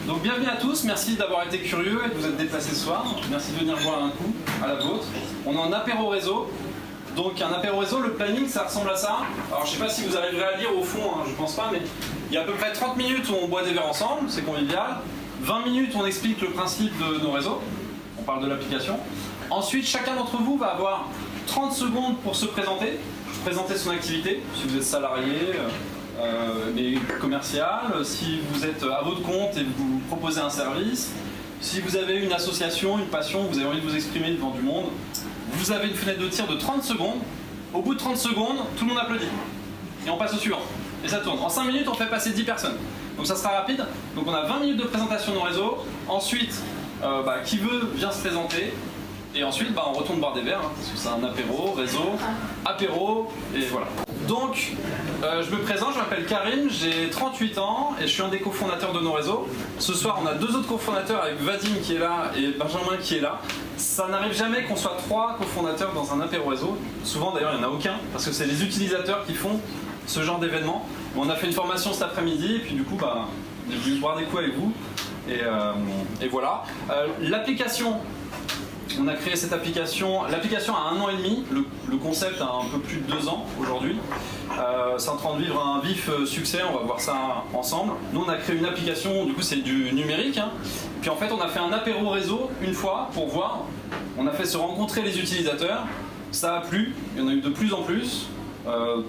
Donc bienvenue à tous, merci d'avoir été curieux et de vous être déplacés ce soir. Merci de venir boire un coup à la vôtre. On est en apéro réseau. Donc un apéro réseau, le planning ça ressemble à ça. Alors je sais pas si vous arriverez à lire au fond, hein, je pense pas, mais il y a à peu près 30 minutes où on boit des verres ensemble, c'est convivial. 20 minutes où on explique le principe de nos réseaux, on parle de l'application. Ensuite chacun d'entre vous va avoir 30 secondes pour se présenter son activité, si vous êtes salarié, mais commercial, si vous êtes à votre compte et vous proposez un service, si vous avez une association, une passion, vous avez envie de vous exprimer devant du monde, vous avez une fenêtre de tir de 30 secondes. Au bout de 30 secondes, tout le monde applaudit. Et on passe au suivant. Et ça tourne. En 5 minutes, on fait passer 10 personnes. Donc ça sera rapide. Donc on a 20 minutes de présentation de nos réseaux. Ensuite, qui veut vient se présenter. Et ensuite, on retourne boire des verres, hein, parce que c'est un apéro, réseau, apéro, et voilà. Donc, je me présente, je m'appelle Karim, j'ai 38 ans et je suis un des cofondateurs de nos réseaux. Ce soir, on a 2 autres cofondateurs avec Vadim qui est là et Benjamin qui est là. Ça n'arrive jamais qu'on soit 3 cofondateurs dans un apéro réseau. Souvent, d'ailleurs, il n'y en a aucun, parce que c'est les utilisateurs qui font ce genre d'événement. On a fait une formation cet après-midi et puis du coup, j'ai voulu boire des coups avec vous. Et voilà. L'application... On a créé cette application, l'application a 1 an et demi, le concept a un peu plus de 2 ans aujourd'hui. C'est en train de vivre un vif succès, on va voir ça ensemble. Nous on a créé une application, du coup c'est du numérique. Hein. Puis en fait on a fait un apéro réseau une fois pour voir. On a fait se rencontrer les utilisateurs, ça a plu, il y en a eu de plus en plus.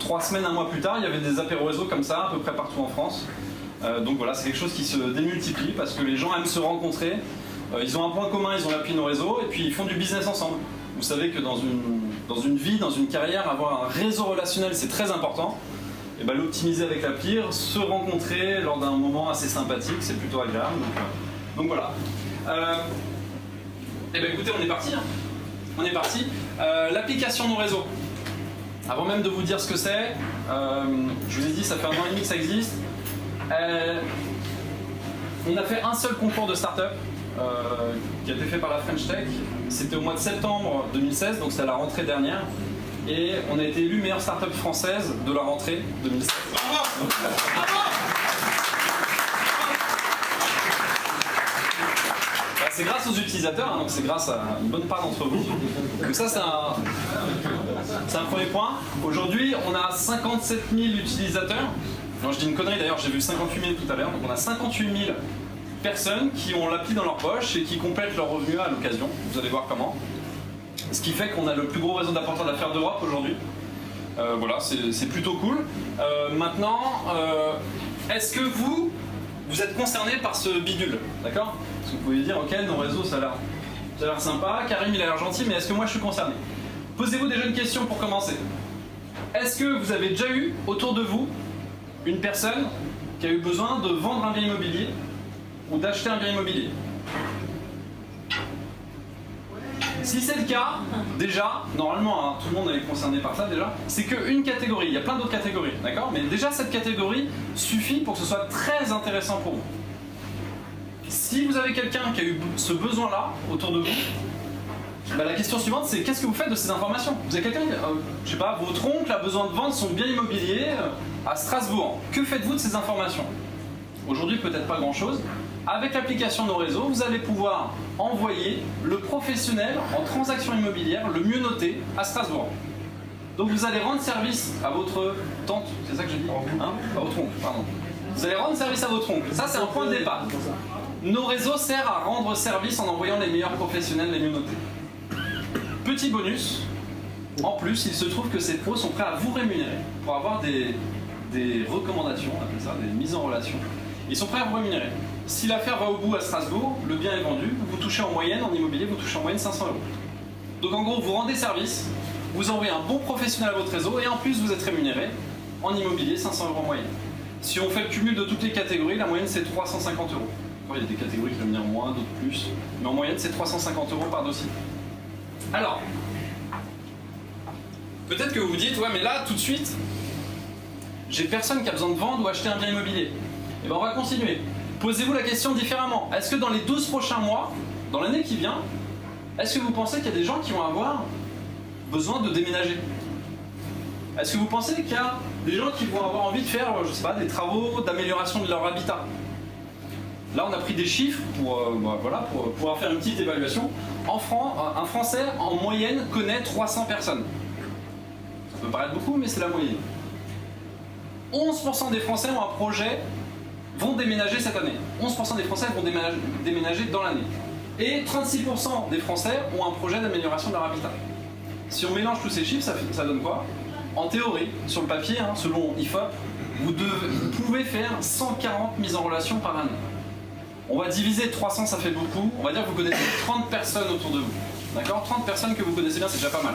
3 semaines, 1 mois plus tard, il y avait des apéros réseaux comme ça à peu près partout en France. Donc voilà, c'est quelque chose qui se démultiplie parce que les gens aiment se rencontrer. Ils ont un point commun, ils ont l'appli Nos Réseaux et puis ils font du business ensemble. Vous savez que dans une vie, dans une carrière, avoir un réseau relationnel c'est très important. Et l'optimiser avec l'appli, se rencontrer lors d'un moment assez sympathique, c'est plutôt agréable. Donc voilà. Écoutez, on est parti. Hein. On est parti. L'application Nos Réseaux. Avant même de vous dire ce que c'est, je vous ai dit ça fait 1 an et demi que ça existe. On a fait un seul concours de start-up. Qui a été fait par la French Tech. C'était au mois de septembre 2016, donc c'est à la rentrée dernière. Et on a été élu meilleure start-up française de la rentrée 2016. Bravo. C'est grâce aux utilisateurs, hein, donc c'est grâce à une bonne part d'entre vous. Donc ça c'est un premier point. Aujourd'hui on a 57 000 utilisateurs. Non, je dis une connerie d'ailleurs, j'ai vu 58 000 tout à l'heure, donc on a 58 000 personnes qui ont l'appli dans leur poche et qui complètent leurs revenus à l'occasion. Vous allez voir comment. Ce qui fait qu'on a le plus gros réseau d'apporteurs d'affaires d'Europe aujourd'hui. Voilà, c'est plutôt cool. Maintenant, est-ce que vous êtes concerné par ce bidule? D'accord? Parce que vous pouvez dire, ok, nos réseaux, ça a l'air sympa, Karim il a l'air gentil, mais est-ce que moi je suis concerné? Posez-vous déjà une question pour commencer. Est-ce que vous avez déjà eu autour de vous une personne qui a eu besoin de vendre un bien immobilier ou d'acheter un bien immobilier? Si c'est le cas, déjà, normalement, hein, tout le monde est concerné par ça déjà, c'est qu'une catégorie, il y a plein d'autres catégories, d'accord? Mais déjà cette catégorie suffit pour que ce soit très intéressant pour vous. Si vous avez quelqu'un qui a eu ce besoin-là autour de vous, la question suivante c'est qu'est-ce que vous faites de ces informations? Vous avez quelqu'un, je sais pas, votre oncle a besoin de vendre son bien immobilier à Strasbourg. Que faites-vous de ces informations? Aujourd'hui peut-être pas grand-chose. Avec l'application Nos Réseaux, vous allez pouvoir envoyer le professionnel en transaction immobilière le mieux noté à Strasbourg. Donc vous allez rendre service à votre tante, c'est ça que j'ai dit, hein, à votre oncle, pardon. Vous allez rendre service à votre oncle. Ça c'est un point de départ. Nos Réseaux sert à rendre service en envoyant les meilleurs professionnels les mieux notés. Petit bonus, en plus il se trouve que ces pros sont prêts à vous rémunérer pour avoir des recommandations, on appelle ça, des mises en relation. Ils sont prêts à vous rémunérer. Si l'affaire va au bout à Strasbourg, le bien est vendu, vous touchez en moyenne, en immobilier, vous touchez en moyenne 500 €. Donc en gros, vous rendez service, vous envoyez un bon professionnel à votre réseau et en plus vous êtes rémunéré en immobilier 500 € en moyenne. Si on fait le cumul de toutes les catégories, la moyenne c'est 350 €. Il y a des catégories qui rémunèrent moins, d'autres plus, mais en moyenne c'est 350 € par dossier. Alors, peut-être que vous vous dites, ouais mais là tout de suite, j'ai personne qui a besoin de vendre ou acheter un bien immobilier. Et bien on va continuer. Posez-vous la question différemment. Est-ce que dans les 12 prochains mois, dans l'année qui vient, est-ce que vous pensez qu'il y a des gens qui vont avoir besoin de déménager? Est-ce que vous pensez qu'il y a des gens qui vont avoir envie de faire, je sais pas, des travaux d'amélioration de leur habitat? Là, on a pris des chiffres pour pouvoir faire une petite évaluation. Un Français, en moyenne, connaît 300 personnes. Ça peut paraître beaucoup, mais c'est la moyenne. 11% des Français ont un projet, vont déménager cette année. 11% des Français vont déménager dans l'année. Et 36% des Français ont un projet d'amélioration de leur habitat. Si on mélange tous ces chiffres, ça donne quoi? En théorie, sur le papier, selon IFOP, vous pouvez faire 140 mises en relation par année. On va diviser 300, ça fait beaucoup. On va dire que vous connaissez 30 personnes autour de vous. D'accord? 30 personnes que vous connaissez bien, c'est déjà pas mal.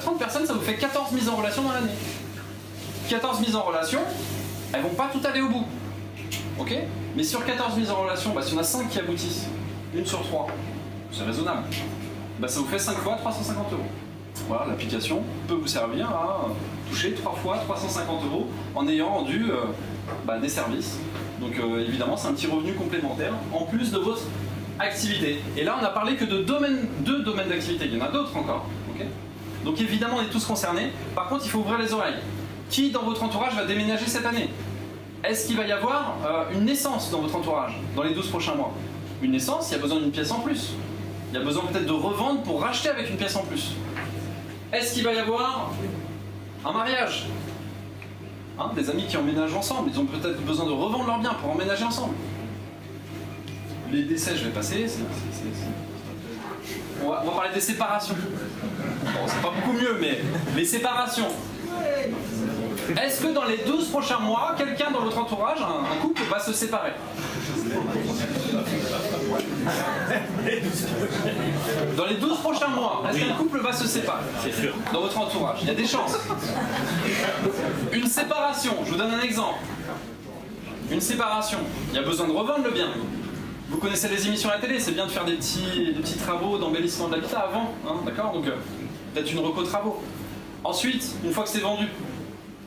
30 personnes, ça vous fait 14 mises en relation dans l'année. 14 mises en relation, elles vont pas tout aller au bout. Ok? Mais sur 14 mises en relation, si on a 5 qui aboutissent, une sur 3, c'est raisonnable. Ça vous fait 5 fois 350 euros. Voilà, l'application peut vous servir à toucher 3 fois 350 euros en ayant rendu des services. Donc évidemment, c'est un petit revenu complémentaire en plus de votre activité. Et là, on n'a parlé que de deux domaines d'activité. Il y en a d'autres encore. Okay? Donc évidemment, on est tous concernés. Par contre, il faut ouvrir les oreilles. Qui dans votre entourage va déménager cette année? Est-ce qu'il va y avoir une naissance dans votre entourage dans les 12 prochains mois? Une naissance, il y a besoin d'une pièce en plus. Il y a besoin peut-être de revendre pour racheter avec une pièce en plus. Est-ce qu'il va y avoir un mariage? Des amis qui emménagent ensemble, ils ont peut-être besoin de revendre leurs biens pour emménager ensemble. Les décès, je vais passer. On va parler des séparations. Bon, c'est pas beaucoup mieux, mais les séparations. Est-ce que dans les 12 prochains mois, quelqu'un dans votre entourage, un couple, va se séparer? Dans les 12 prochains mois, est-ce qu'un couple va se séparer? C'est sûr. Dans votre entourage, il y a des chances. Une séparation, je vous donne un exemple. Une séparation, il y a besoin de revendre le bien. Vous connaissez les émissions à la télé, c'est bien de faire des petits travaux d'embellissement de l'habitat avant, d'accord? Donc peut-être une reco travaux. Ensuite, une fois que c'est vendu,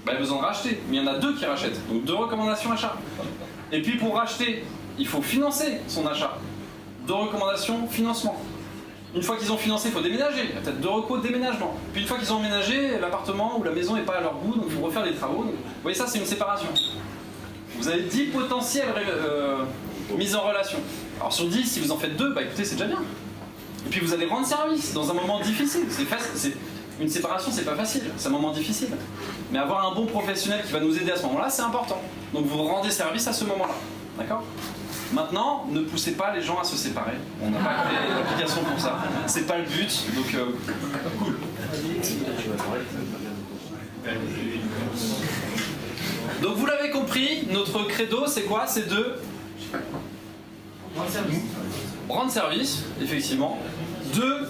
il y a besoin de racheter, mais il y en a 2 qui rachètent, donc 2 recommandations achat. Et puis pour racheter, il faut financer son achat. 2 recommandations financement. Une fois qu'ils ont financé, il faut déménager, il y a peut-être 2 recos de déménagement. Puis une fois qu'ils ont emménagé, l'appartement ou la maison n'est pas à leur goût, donc il faut refaire des travaux. Donc, vous voyez, ça c'est une séparation. Vous avez 10 potentielles mises en relation. Alors sur 10, si vous en faites 2, écoutez, c'est déjà bien. Et puis vous allez rendre service dans un moment difficile. Une séparation, c'est pas facile, c'est un moment difficile. Mais avoir un bon professionnel qui va nous aider à ce moment-là, c'est important. Donc vous rendez service à ce moment-là. D'accord? Maintenant, ne poussez pas les gens à se séparer. On n'a pas créé l'application pour ça. C'est pas le but, donc cool. Donc vous l'avez compris, notre credo, c'est quoi? C'est de rendre service, effectivement, de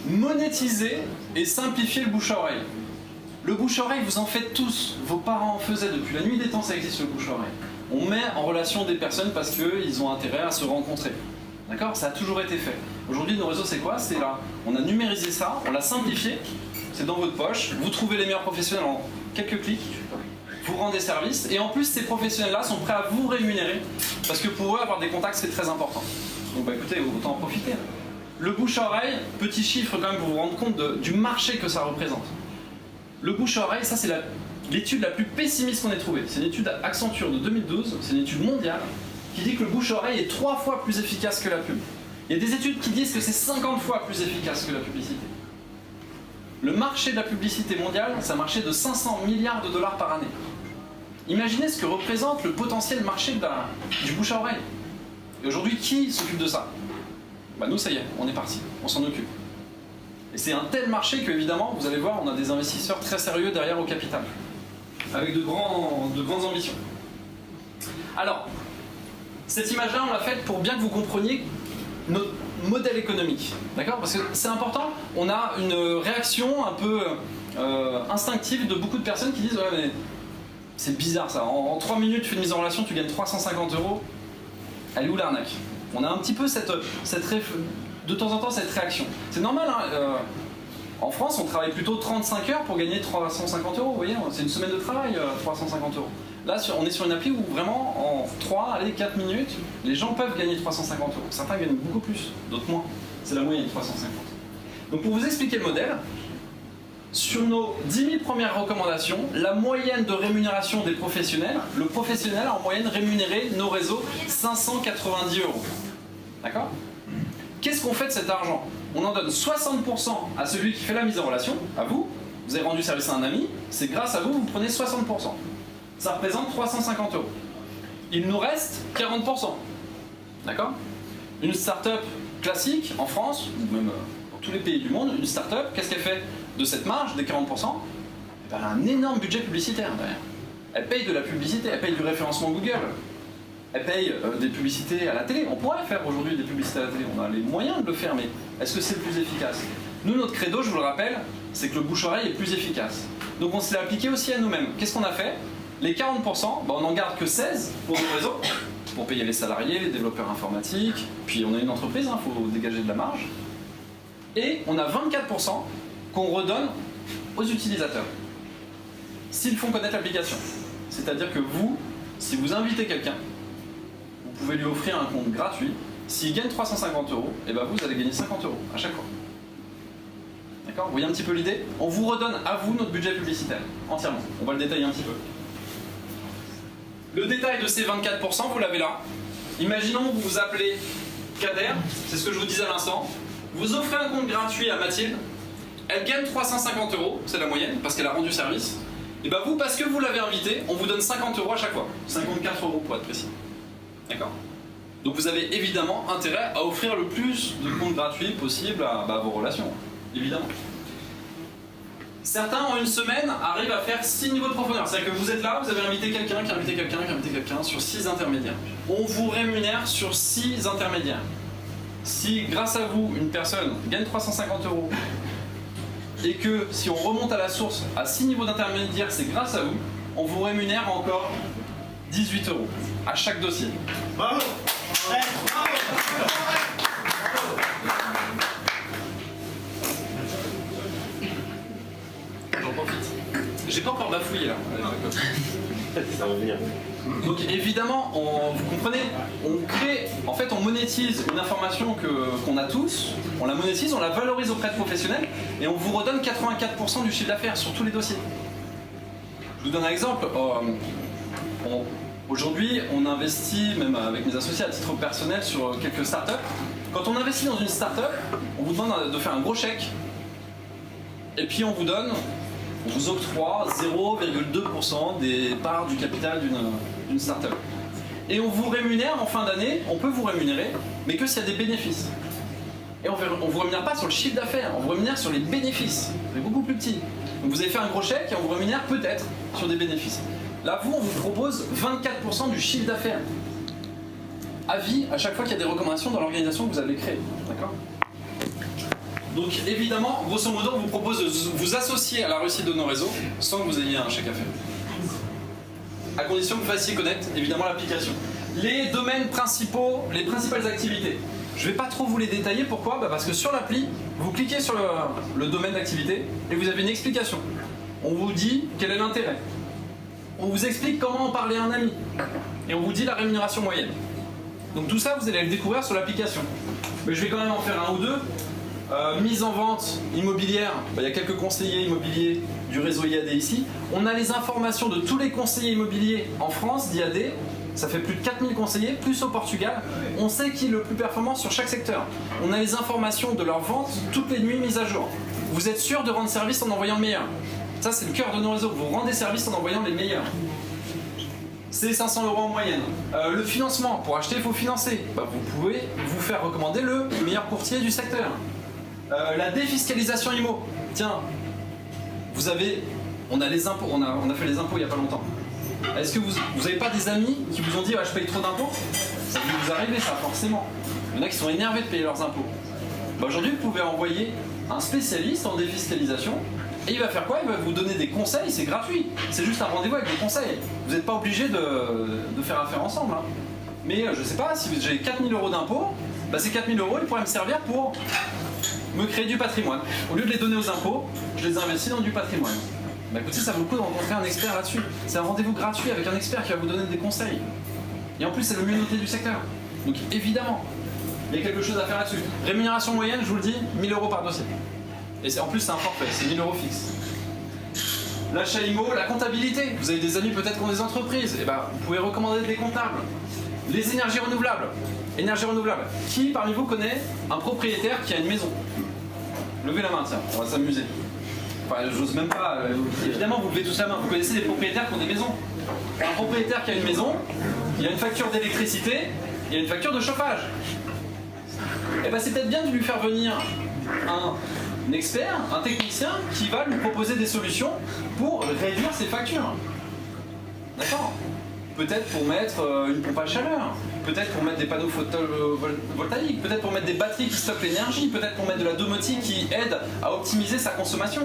monétiser et simplifier le bouche-à-oreille. Le bouche-à-oreille, vous en faites tous. Vos parents en faisaient depuis la nuit des temps, ça existe le bouche-à-oreille. On met en relation des personnes parce qu'ils ont intérêt à se rencontrer. D'accord? Ça a toujours été fait. Aujourd'hui, nos réseaux, c'est quoi? C'est là. On a numérisé ça, on l'a simplifié. C'est dans votre poche. Vous trouvez les meilleurs professionnels en quelques clics. Vous rendez service. Et en plus, ces professionnels-là sont prêts à vous rémunérer. Parce que pour eux, avoir des contacts, c'est très important. Donc écoutez, autant en profiter. Le bouche-à-oreille, petit chiffre quand même pour vous rendre compte du marché que ça représente. Le bouche-à-oreille, ça c'est l'étude la plus pessimiste qu'on ait trouvée. C'est une étude Accenture de 2012, c'est une étude mondiale qui dit que le bouche-à-oreille est 3 fois plus efficace que la pub. Il y a des études qui disent que c'est 50 fois plus efficace que la publicité. Le marché de la publicité mondiale, c'est un marché de 500 milliards de dollars par année. Imaginez ce que représente le potentiel marché du bouche-à-oreille. Et aujourd'hui, qui s'occupe de ça? Nous, ça y est, on est parti, on s'en occupe. Et c'est un tel marché que, évidemment, vous allez voir, on a des investisseurs très sérieux derrière au capital, avec de grandes ambitions. Alors, cette image-là, on l'a faite pour bien que vous compreniez notre modèle économique. D'accord? Parce que c'est important, on a une réaction un peu instinctive de beaucoup de personnes qui disent « Ouais, mais c'est bizarre ça, en 3 minutes, tu fais une mise en relation, tu gagnes 350 €. Elle est où l'arnaque ?» On a un petit peu de temps en temps cette réaction. C'est normal, hein, en France, on travaille plutôt 35 heures pour gagner 350 €. Vous voyez, c'est une semaine de travail, 350 €. Là, on est sur une appli où vraiment, en 4 minutes, les gens peuvent gagner 350 €. Certains gagnent beaucoup plus, d'autres moins. C'est la moyenne, 350. Donc pour vous expliquer le modèle, Sur nos 10 000 premières recommandations, la moyenne de rémunération des professionnels, le professionnel a en moyenne rémunéré nos réseaux 590 €. D'accord? Qu'est-ce qu'on fait de cet argent? On en donne 60% à celui qui fait la mise en relation, à vous. Vous avez rendu service à un ami, c'est grâce à vous, vous prenez 60%. Ça représente 350 €. Il nous reste 40%. D'accord? Une start-up classique en France, ou même dans tous les pays du monde, une start-up, qu'est-ce qu'elle fait de cette marge des 40%? Elle a un énorme budget publicitaire derrière. Elle paye de la publicité, elle paye du référencement Google, elle paye des publicités à la télé. On pourrait faire aujourd'hui des publicités à la télé, on a les moyens de le faire, mais est-ce que c'est le plus efficace? Nous, notre credo, je vous le rappelle, c'est que le bouche-oreille est plus efficace. Donc on se l'est appliqué aussi à nous-mêmes. Qu'est-ce qu'on a fait? Les 40%, on n'en garde que 16 pour nos réseaux, pour payer les salariés, les développeurs informatiques, puis on est une entreprise, il faut dégager de la marge. Et on a 24% qu'on redonne aux utilisateurs, s'ils font connaître l'application. C'est-à-dire que vous, si vous invitez quelqu'un, vous pouvez lui offrir un compte gratuit. S'il gagne 350 €, et ben vous allez gagner 50 € à chaque fois. D'accord? Vous voyez un petit peu l'idée? On vous redonne à vous notre budget publicitaire, entièrement. On va le détailler un petit peu. Le détail de ces 24%, vous l'avez là. Imaginons que vous vous appelez Kader, c'est ce que je vous disais à l'instant. Vous offrez un compte gratuit à Mathilde, elle gagne 350 €, c'est la moyenne, parce qu'elle a rendu service. Et bien vous, parce que vous l'avez invité, on vous donne 50 € à chaque fois. 54 € pour être précis. D'accord? Donc vous avez évidemment intérêt à offrir le plus de comptes gratuits possible à vos relations, évidemment. Certains, en une semaine, arrivent à faire 6 niveaux de profondeur. C'est-à-dire que vous êtes là, vous avez invité quelqu'un, qui a invité quelqu'un, qui a invité quelqu'un, sur 6 intermédiaires. On vous rémunère sur 6 intermédiaires. Si, grâce à vous, une personne gagne 350 € et que, si on remonte à la source, à 6 niveaux d'intermédiaires, c'est grâce à vous, on vous rémunère encore 18 € à chaque dossier. Bravo. J'en profite. J'ai pas encore bafouillé là. Ça va venir. Donc évidemment, vous comprenez, on monétise une information qu'on a tous, on la monétise, on la valorise auprès de professionnels et on vous redonne 84% du chiffre d'affaires sur tous les dossiers. Je vous donne un exemple. Aujourd'hui, on investit, même avec mes associés à titre personnel, sur quelques startups. Quand on investit dans une startup, on vous demande de faire un gros chèque et puis on vous octroie 0,2% des parts du capital d'une startup. Et on vous rémunère en fin d'année, on peut vous rémunérer, mais que s'il y a des bénéfices. Et on ne vous rémunère pas sur le chiffre d'affaires, on vous rémunère sur les bénéfices. C'est beaucoup plus petit. Donc vous avez fait un gros chèque et on vous rémunère peut-être sur des bénéfices. Là, on vous propose 24% du chiffre d'affaires. À vie, à chaque fois qu'il y a des recommandations dans l'organisation que vous avez créée. D'accord ? Donc évidemment, grosso modo, on vous propose de vous associer à la réussite de nos réseaux sans que vous ayez un chèque à faire. À condition que vous fassiez connaître évidemment l'application. Les domaines principaux, les principales activités. Je ne vais pas trop vous les détailler, pourquoi ? Parce que sur l'appli, vous cliquez sur le domaine d'activité et vous avez une explication. On vous dit quel est l'intérêt. On vous explique comment en parler à un ami. Et on vous dit la rémunération moyenne. Donc tout ça, vous allez le découvrir sur l'application. Mais je vais quand même en faire un ou deux. Mise en vente immobilière, il y a quelques conseillers immobiliers du réseau IAD ici. On a les informations de tous les conseillers immobiliers en France d'IAD. Ça fait plus de 4000 conseillers, plus au Portugal. On sait qui est le plus performant sur chaque secteur. On a les informations de leur vente toutes les nuits mises à jour. Vous êtes sûr de rendre service en envoyant le meilleur. Ça, c'est le cœur de nos réseaux. Vous rendez service en envoyant les meilleurs. C'est 500 € en moyenne. Le financement, pour acheter, il faut financer. Vous pouvez vous faire recommander le meilleur courtier du secteur. La défiscalisation IMO. Tiens, on a les impôts, on a fait les impôts il n'y a pas longtemps. Est-ce que vous n'avez pas des amis qui vous ont dit je paye trop d'impôts? Ça peut vous arriver ça, forcément. Il y en a qui sont énervés de payer leurs impôts. Aujourd'hui, vous pouvez envoyer un spécialiste en défiscalisation et il va faire quoi? Il va vous donner des conseils, c'est gratuit. C'est juste un rendez-vous avec des conseils. Vous n'êtes pas obligé de faire affaire ensemble. Hein. Mais je sais pas, si j'ai 4000 € d'impôts, ces 4000 €, ils pourraient me servir pour me créer du patrimoine. Au lieu de les donner aux impôts, je les investis dans du patrimoine. Écoutez, ça vaut le coup de rencontrer un expert là-dessus. C'est un rendez-vous gratuit avec un expert qui va vous donner des conseils. Et en plus, c'est le mieux noté du secteur. Donc évidemment, il y a quelque chose à faire là-dessus. Rémunération moyenne, je vous le dis, 1000 € par dossier. Et en plus, c'est un forfait, c'est 1000 € fixe. L'achat IMO, la comptabilité. Vous avez des amis peut-être qui ont des entreprises. Et ben, vous pouvez recommander des comptables. Les énergies renouvelables. Énergie renouvelable. Qui parmi vous connaît un propriétaire qui a une maison? Levez la main, tiens, on va s'amuser. Enfin, j'ose même pas. Évidemment, vous levez tous la main. Vous connaissez des propriétaires qui ont des maisons. Un propriétaire qui a une maison, il y a une facture d'électricité, il y a une facture de chauffage. Et ben, c'est peut-être bien de lui faire venir un expert, un technicien qui va lui proposer des solutions pour réduire ses factures. D'accord? Peut-être pour mettre une pompe à chaleur, peut-être pour mettre des panneaux photovoltaïques, peut-être pour mettre des batteries qui stockent l'énergie, peut-être pour mettre de la domotique qui aide à optimiser sa consommation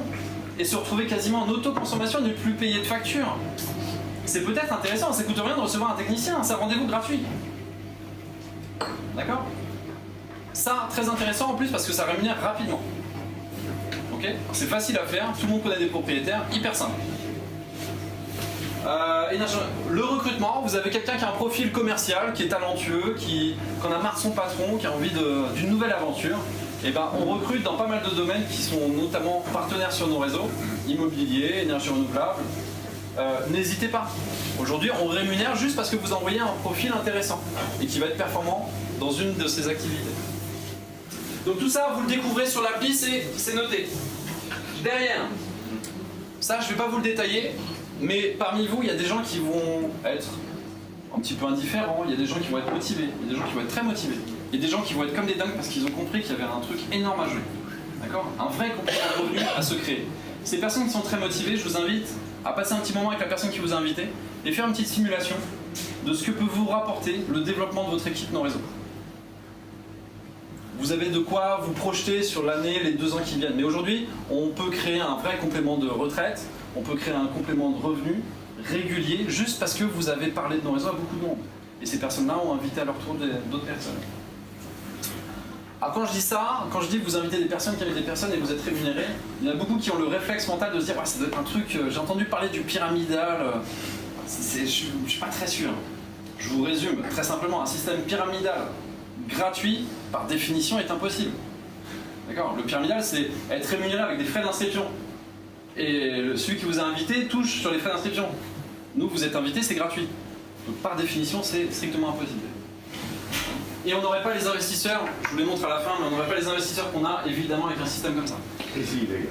et se retrouver quasiment en autoconsommation et ne plus payer de facture. C'est peut-être intéressant, ça coûte rien de recevoir un technicien, c'est un rendez-vous gratuit. D'accord? Ça, très intéressant en plus parce que ça rémunère rapidement. Ok? C'est facile à faire, tout le monde connaît des propriétaires, hyper simple. Le recrutement, vous avez quelqu'un qui a un profil commercial, qui est talentueux, qui en a marre de son patron, qui a envie d'une nouvelle aventure. Et ben, on recrute dans pas mal de domaines qui sont notamment partenaires sur nos réseaux, immobilier, énergie renouvelable. N'hésitez pas. Aujourd'hui, on rémunère juste parce que vous envoyez un profil intéressant et qui va être performant dans une de ces activités. Donc tout ça, vous le découvrez sur l'appli, c'est noté. Derrière, ça, je ne vais pas vous le détailler. Mais parmi vous, il y a des gens qui vont être un petit peu indifférents, il y a des gens qui vont être motivés, il y a des gens qui vont être très motivés, il y a des gens qui vont être comme des dingues parce qu'ils ont compris qu'il y avait un truc énorme à jouer. D'accord? Un vrai complément de revenu à se créer. Ces personnes qui sont très motivées, je vous invite à passer un petit moment avec la personne qui vous a invité et faire une petite simulation de ce que peut vous rapporter le développement de votre équipe non réseau. Vous avez de quoi vous projeter sur l'année, les 2 ans qui viennent. Mais aujourd'hui, on peut créer un vrai complément de retraite, on peut créer un complément de revenu régulier juste parce que vous avez parlé de nos réseaux à beaucoup de monde. Et ces personnes-là ont invité à leur tour d'autres personnes. Alors quand je dis ça, quand je dis que vous invitez des personnes qui invitent des personnes et vous êtes rémunérés, il y en a beaucoup qui ont le réflexe mental de se dire ah, ça doit être un truc, j'ai entendu parler du pyramidal, je suis pas très sûr. Je vous résume très simplement, un système pyramidal gratuit, par définition, est impossible. D'accord? Le pyramidal, c'est être rémunéré avec des frais d'inscription. Et celui qui vous a invité touche sur les frais d'inscription. Nous, vous êtes invités, c'est gratuit. Donc par définition, c'est strictement impossible. Et on n'aurait pas les investisseurs, je vous les montre à la fin, mais on n'aurait pas les investisseurs qu'on a, évidemment, avec un système comme ça. Et c'est illégal.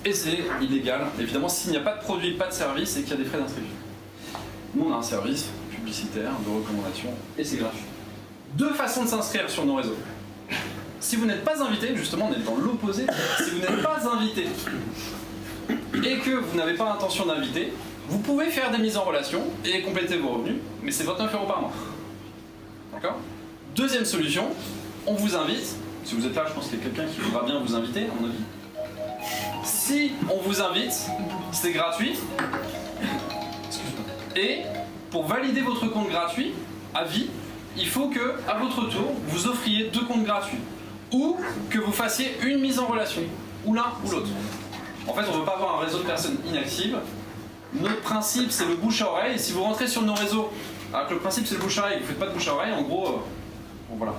Et c'est illégal, évidemment, s'il n'y a pas de produit, pas de service et qu'il y a des frais d'inscription. Nous, on a un service publicitaire, de recommandation, et c'est gratuit. 2 façons de s'inscrire sur nos réseaux. Si vous n'êtes pas invité, justement, on est dans l'opposé, si vous n'êtes pas invité et que vous n'avez pas l'intention d'inviter, vous pouvez faire des mises en relation et compléter vos revenus, mais c'est 29 € par mois. D'accord? Deuxième solution, on vous invite, si vous êtes là, je pense qu'il y a quelqu'un qui voudra bien vous inviter, à mon avis. Si on vous invite, c'est gratuit, et pour valider votre compte gratuit, à vie, il faut que, à votre tour, vous offriez 2 comptes gratuits, ou que vous fassiez une mise en relation, ou l'un ou l'autre. En fait, on ne veut pas avoir un réseau de personnes inactives. Notre principe, c'est le bouche à oreille. Et si vous rentrez sur nos réseaux, alors que le principe c'est le bouche à oreille, vous ne faites pas de bouche à oreille, en gros, voilà.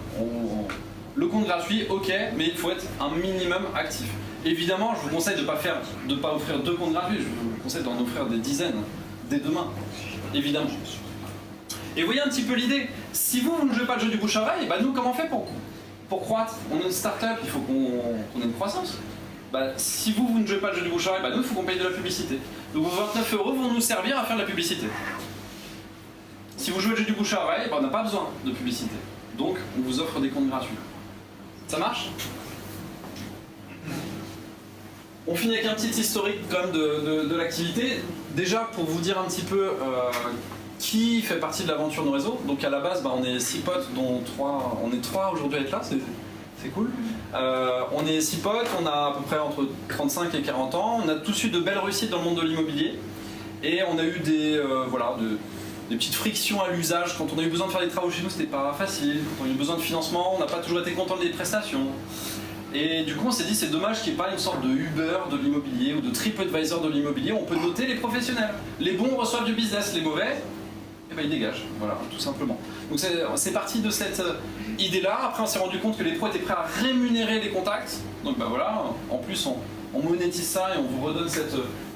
Le compte gratuit, ok, mais il faut être un minimum actif. Évidemment, je vous conseille de ne pas offrir 2 comptes gratuits, je vous conseille d'en offrir des dizaines, dès demain, évidemment. Et vous voyez un petit peu l'idée, si vous ne jouez pas le jeu du bouche à oreille, bah nous, comment on fait pour croître? On est une start-up, il faut qu'on ait une croissance. Bah, si vous ne jouez pas le jeu du bouche à oreille, bah nous, il faut qu'on paye de la publicité. Donc vos 29 € vont nous servir à faire de la publicité. Si vous jouez le jeu du bouche à oreille, bah, on n'a pas besoin de publicité. Donc, on vous offre des comptes gratuits. Ça marche? On finit avec un petit historique quand même de l'activité. Déjà, pour vous dire un petit peu qui fait partie de l'aventure nos réseaux. Donc à la base, bah, on est 6 potes, dont 3, on est 3 aujourd'hui à être là, c'est cool. On est 6 potes, on a à peu près entre 35 et 40 ans, on a tous eu de belles réussites dans le monde de l'immobilier. Et on a eu des petites frictions à l'usage. Quand on a eu besoin de faire des travaux chez nous, c'était pas facile. Quand on a eu besoin de financement, on n'a pas toujours été content des prestations. Et du coup, on s'est dit, c'est dommage qu'il n'y ait pas une sorte de Uber de l'immobilier ou de TripAdvisor de l'immobilier. On peut noter les professionnels. Les bons reçoivent du business, les mauvais, eh ben, ils dégagent. Voilà, tout simplement. Donc c'est parti de cette idée-là. Après, on s'est rendu compte que les pros étaient prêts à rémunérer les contacts. Donc bah voilà, en plus, on monétise ça et on vous redonne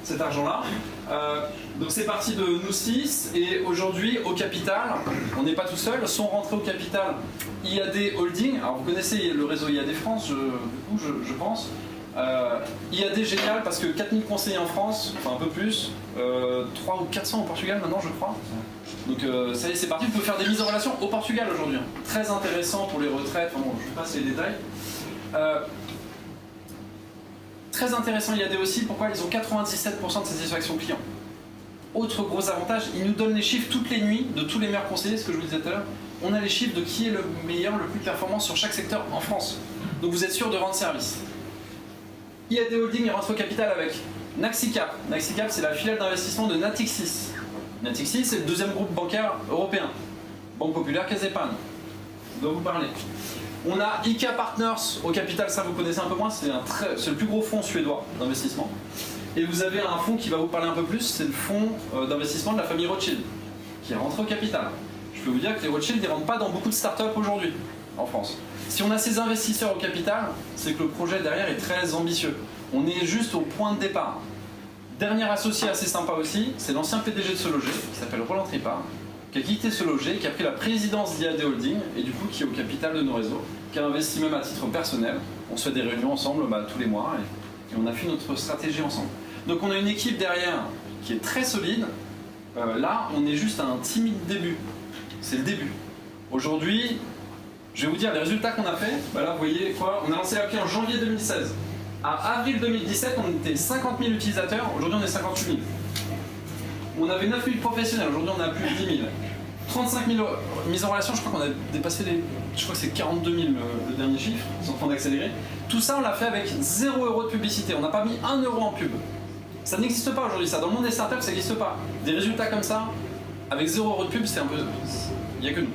cet argent-là. Donc c'est parti de nous 6 et aujourd'hui au capital, on n'est pas tout seul, sont rentrés au capital IAD Holding. Alors vous connaissez le réseau IAD France, je pense. IAD génial parce que 4000 conseillers en France, enfin un peu plus, 300 ou 400 au Portugal maintenant je crois. Donc ça y est, c'est parti, vous pouvez faire des mises en relation au Portugal aujourd'hui. Très intéressant pour les retraites, enfin bon, je vous passe les détails. Très intéressant IAD aussi, pourquoi ils ont 97% de satisfaction client. Autre gros avantage, ils nous donnent les chiffres toutes les nuits de tous les meilleurs conseillers, ce que je vous disais tout à l'heure. On a les chiffres de qui est le meilleur, le plus performant sur chaque secteur en France. Donc vous êtes sûr de rendre service. IAD Holding est rentré au capital avec Naxicap. Naxicap, c'est la filiale d'investissement de Natixis. Natixis, c'est le deuxième groupe bancaire européen. Banque Populaire, Caisse d'Épargne. dont vous parlez. On a IK Partners au capital, ça vous connaissez un peu moins, c'est le plus gros fonds suédois d'investissement. Et vous avez un fonds qui va vous parler un peu plus, c'est le fonds d'investissement de la famille Rothschild, qui est rentré au capital. Je peux vous dire que les Rothschild ne rentrent pas dans beaucoup de startups aujourd'hui, en France. Si on a ces investisseurs au capital, c'est que le projet derrière est très ambitieux. On est juste au point de départ. Dernier associé assez sympa aussi, c'est l'ancien PDG de Se Loger, qui s'appelle Roland Tripart, qui a quitté Se Loger, qui a pris la présidence d'IAD Holding, et du coup qui est au capital de nos réseaux, qui a investi même à titre personnel. On se fait des réunions ensemble tous les mois, et on a fait notre stratégie ensemble. Donc on a une équipe derrière qui est très solide. Là, on est juste à un timide début. C'est le début. Aujourd'hui, je vais vous dire les résultats qu'on a fait. Là, vous voyez quoi? On a lancé l'appli en janvier 2016. À avril 2017, on était 50 000 utilisateurs. Aujourd'hui, on est 58 000. On avait 9 000 professionnels. Aujourd'hui, on a plus de 10 000. 35 000 mises en relation. Je crois qu'on a dépassé les... Je crois que c'est 42 000 le dernier chiffre. Ils sont en train d'accélérer. Tout ça, on l'a fait avec 0 € de publicité. On n'a pas mis 1 € en pub. Ça n'existe pas aujourd'hui. Ça, dans le monde des startups, ça n'existe pas. Des résultats comme ça, avec 0 € de pub, c'est un peu... Il n'y a que nous.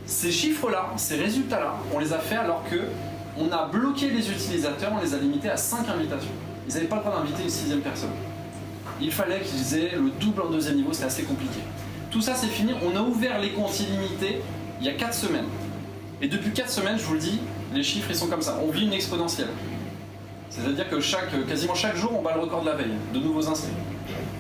Ces chiffres-là, ces résultats-là, on les a fait alors que on a bloqué les utilisateurs, on les a limités à 5 invitations. Ils n'avaient pas le droit d'inviter une 6e personne. Il fallait qu'ils aient le double en 2e niveau, c'était assez compliqué. Tout ça, c'est fini. On a ouvert les comptes illimités il y a 4 semaines. Et depuis 4 semaines, je vous le dis, les chiffres, ils sont comme ça. On vit une exponentielle. C'est-à-dire que quasiment chaque jour, on bat le record de la veille, de nouveaux inscrits.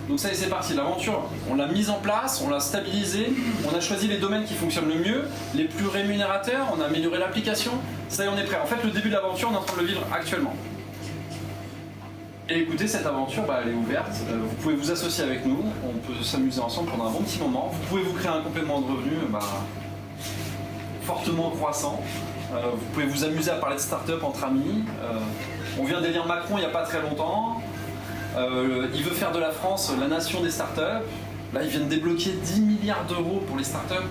Donc ça y est, c'est parti, l'aventure, on l'a mise en place, on l'a stabilisée, on a choisi les domaines qui fonctionnent le mieux, les plus rémunérateurs, on a amélioré l'application, ça y est, on est prêt. En fait, le début de l'aventure, on est en train de le vivre actuellement. Et écoutez, cette aventure, elle est ouverte, vous pouvez vous associer avec nous, on peut s'amuser ensemble pendant un bon petit moment, vous pouvez vous créer un complément de revenu fortement croissant, vous pouvez vous amuser à parler de start-up entre amis, on vient d'élire Macron il n'y a pas très longtemps. Il veut faire de la France la nation des startups. Là, ils viennent débloquer 10 milliards d'euros pour les startups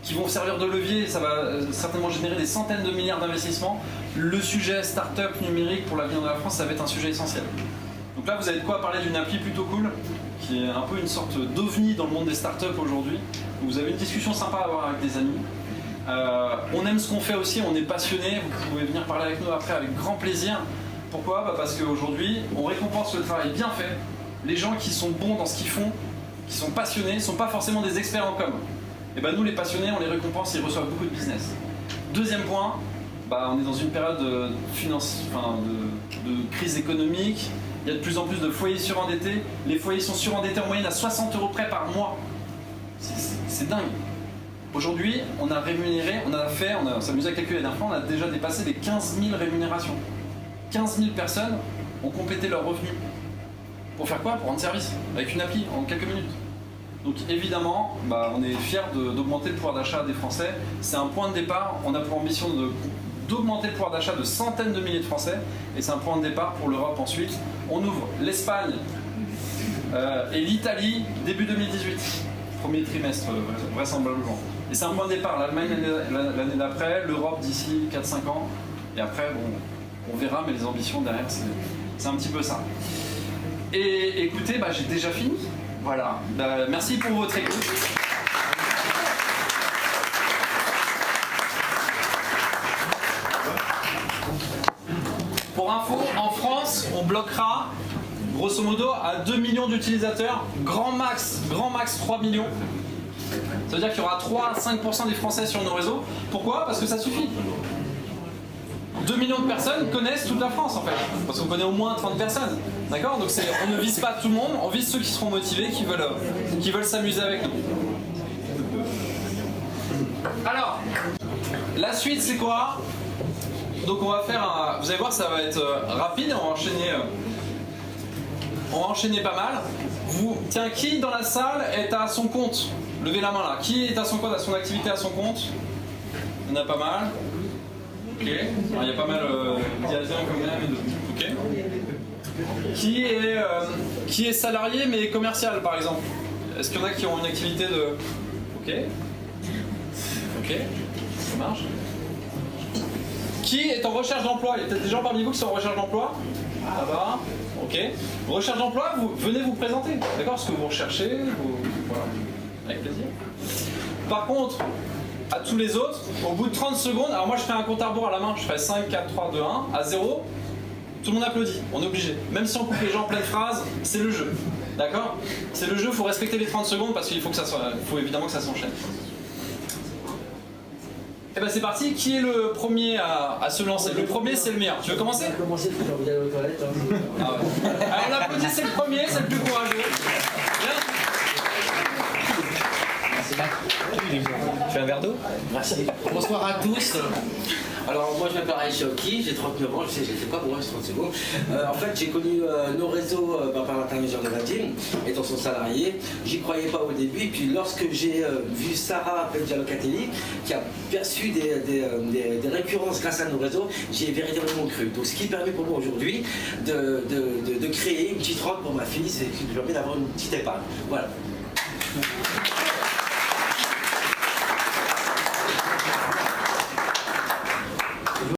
qui vont servir de levier. Ça va certainement générer des centaines de milliards d'investissements. Le sujet startup numérique pour l'avenir de la France, ça va être un sujet essentiel. Donc là, vous avez de quoi parler d'une appli plutôt cool, qui est un peu une sorte d'ovni dans le monde des startups aujourd'hui. Vous avez une discussion sympa à avoir avec des amis. On aime ce qu'on fait aussi, on est passionné. Vous pouvez venir parler avec nous après avec grand plaisir. Pourquoi? Parce qu'aujourd'hui, on récompense le travail bien fait. Les gens qui sont bons dans ce qu'ils font, qui sont passionnés, ne sont pas forcément des experts en com. Et nous, les passionnés, on les récompense et ils reçoivent beaucoup de business. Deuxième point, on est dans une période de crise économique. Il y a de plus en plus de foyers surendettés. Les foyers sont surendettés en moyenne à 60 € près par mois. C'est dingue. Aujourd'hui, on a rémunéré, on s'amuse à calculer la dernière fois, on a déjà dépassé les 15 000 rémunérations. 15 000 personnes ont complété leurs revenus. Pour faire quoi? Pour rendre service, avec une appli, en quelques minutes. Donc évidemment, on est fiers d'augmenter le pouvoir d'achat des Français. C'est un point de départ, on a pour ambition d'augmenter le pouvoir d'achat de centaines de milliers de Français, et c'est un point de départ pour l'Europe ensuite. On ouvre l'Espagne et l'Italie début 2018, premier trimestre vraisemblablement. Et c'est un point de départ, l'Allemagne l'année d'après, l'Europe d'ici 4-5 ans, et après, on verra, mais les ambitions derrière, c'est un petit peu ça. Et écoutez, j'ai déjà fini. Voilà. Merci pour votre écoute. Pour info, en France, on bloquera grosso modo à 2 millions d'utilisateurs, grand max 3 millions. Ça veut dire qu'il y aura 3 à 5% des Français sur nos réseaux. Pourquoi? Parce que ça suffit. 2 millions de personnes connaissent toute la France en fait. Parce qu'on connaît au moins 30 personnes. D'accord? Donc on ne vise pas tout le monde, on vise ceux qui seront motivés, qui veulent s'amuser avec nous. Alors, la suite c'est quoi? Donc on va faire un... Vous allez voir, ça va être rapide, on va enchaîner pas mal. Tiens, qui dans la salle est à son compte? Levez la main là. Qui est à son compte, à son activité à son compte? Il y en a pas mal. Ok. Alors, il y a pas mal d'Asiens comme là, mais ok. Qui est salarié mais commercial par exemple? Est-ce qu'il y en a qui ont une activité de... Ok. Ok. Ça marche. Qui est en recherche d'emploi? Il y a peut-être des gens parmi vous qui sont en recherche d'emploi? Là-bas. Ok. Recherche d'emploi, venez vous présenter. D'accord? Ce que vous recherchez, voilà. Avec plaisir. Par contre, à tous les autres, au bout de 30 secondes, alors moi je fais un compte à rebours à la main, je fais 5, 4, 3, 2, 1, à 0, tout le monde applaudit, on est obligé. Même si on coupe les gens en pleine phrase, c'est le jeu. D'accord? C'est le jeu, il faut respecter les 30 secondes parce qu'il faut évidemment que ça s'enchaîne. Et ben c'est parti, qui est le premier à se lancer? Le premier c'est le meilleur. Tu veux commencer? On va commencer parce que j'ai envie d'aller aux toilettes. Hein. Ah ouais. Alors on applaudit, c'est le premier, c'est le plus courageux. Bien. Tu fais un verre d'eau? Merci. Bonsoir à tous. Alors moi je m'appelle Aïchoki, j'ai 39 ans, je sais fait quoi pour moi, c'est 30 secondes. En fait j'ai connu nos réseaux par l'intermédiaire de Vadim, étant son salarié. J'y croyais pas au début, et puis lorsque j'ai vu Sarah Peldia-Locatelli, qui a perçu des récurrences grâce à nos réseaux, j'ai véritablement cru. Donc ce qui permet pour moi aujourd'hui de créer une petite rente pour ma fille, c'est qui me permet d'avoir une petite épargne. Voilà.